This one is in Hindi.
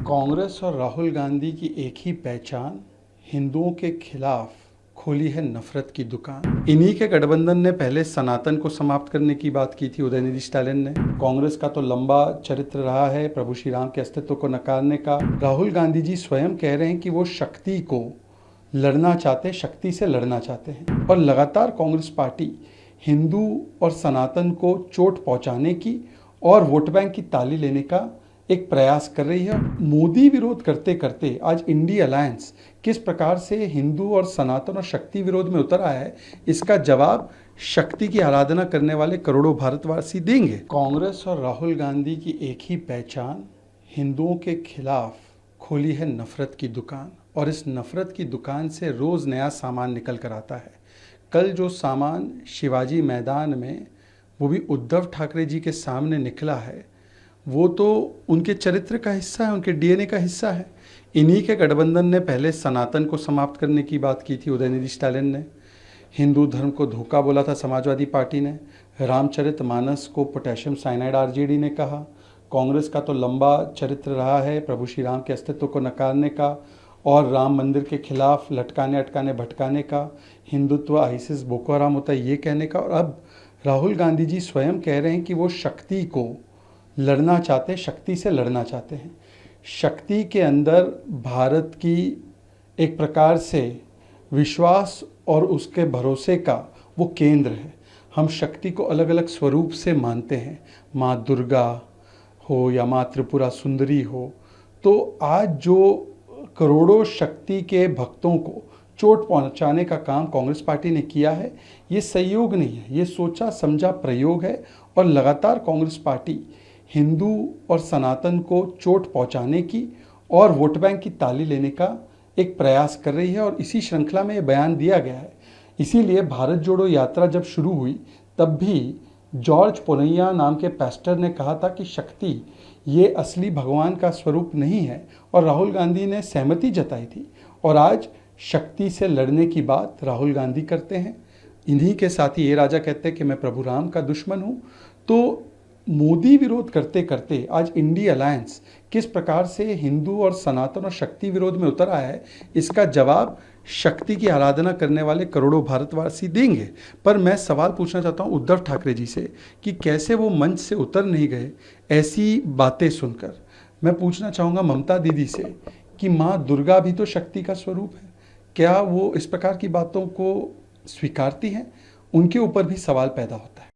कांग्रेस और राहुल गांधी की एक ही पहचान, हिंदुओं के खिलाफ खोली है नफरत की दुकान। इन्हीं के गठबंधन ने पहले सनातन को समाप्त करने की बात की थी उदयनिधि स्टालिन ने। कांग्रेस का तो लंबा चरित्र रहा है प्रभु श्री राम के अस्तित्व को नकारने का। राहुल गांधी जी स्वयं कह रहे हैं कि वो शक्ति को लड़ना चाहते, शक्ति से लड़ना चाहते हैं, और लगातार कांग्रेस पार्टी हिंदू और सनातन को चोट पहुंचाने की और वोट बैंक की ताली लेने का एक प्रयास कर रही है। मोदी विरोध करते करते आज इंडी अलायंस किस प्रकार से हिंदू और सनातन और शक्ति विरोध में उतर आया है, इसका जवाब शक्ति की आराधना करने वाले करोड़ों भारतवासी देंगे। कांग्रेस और राहुल गांधी की एक ही पहचान, हिंदुओं के खिलाफ खोली है नफरत की दुकान, और इस नफरत की दुकान से रोज नया सामान निकल कर आता है। कल जो सामान शिवाजी मैदान में, वो भी उद्धव ठाकरे जी के सामने निकला है, वो तो उनके चरित्र का हिस्सा है, उनके डीएनए का हिस्सा है। इन्हीं के गठबंधन ने पहले सनातन को समाप्त करने की बात की थी उदयनिधि स्टालिन ने। हिंदू धर्म को धोखा बोला था समाजवादी पार्टी ने। रामचरितमानस को पोटेशियम साइनाइड आरजेडी ने कहा। कांग्रेस का तो लंबा चरित्र रहा है प्रभु श्री राम के अस्तित्व को नकारने का और राम मंदिर के खिलाफ लटकाने अटकाने भटकाने का, हिंदुत्व आईसिस बोको हराम होता है ये कहने का। और अब राहुल गांधी जी स्वयं कह रहे हैं कि वो शक्ति को लड़ना चाहते, शक्ति से लड़ना चाहते हैं। शक्ति के अंदर भारत की एक प्रकार से विश्वास और उसके भरोसे का वो केंद्र है। हम शक्ति को अलग अलग स्वरूप से मानते हैं, माँ दुर्गा हो या माँ त्रिपुरा सुंदरी हो। तो आज जो करोड़ों शक्ति के भक्तों को चोट पहुंचाने का काम कांग्रेस पार्टी ने किया है, ये संयोग नहीं है, ये सोचा समझा प्रयोग है। और लगातार कांग्रेस पार्टी हिंदू और सनातन को चोट पहुंचाने की और वोट बैंक की ताली लेने का एक प्रयास कर रही है, और इसी श्रृंखला में ये बयान दिया गया है। इसीलिए भारत जोड़ो यात्रा जब शुरू हुई तब भी जॉर्ज पोनैया नाम के पैस्टर ने कहा था कि शक्ति ये असली भगवान का स्वरूप नहीं है, और राहुल गांधी ने सहमति जताई थी। और आज शक्ति से लड़ने की बात राहुल गांधी करते हैं। इन्हीं के साथ ही ये राजा कहते हैं कि मैं प्रभु राम का दुश्मन हूँ। तो मोदी विरोध करते करते आज इंडी अलायंस किस प्रकार से हिंदू और सनातन और शक्ति विरोध में उतर आया है, इसका जवाब शक्ति की आराधना करने वाले करोड़ों भारतवासी देंगे। पर मैं सवाल पूछना चाहता हूं उद्धव ठाकरे जी से कि कैसे वो मंच से उतर नहीं गए ऐसी बातें सुनकर। मैं पूछना चाहूँगा ममता दीदी से कि माँ दुर्गा भी तो शक्ति का स्वरूप है, क्या वो इस प्रकार की बातों को स्वीकारती हैं? उनके ऊपर भी सवाल पैदा होता है।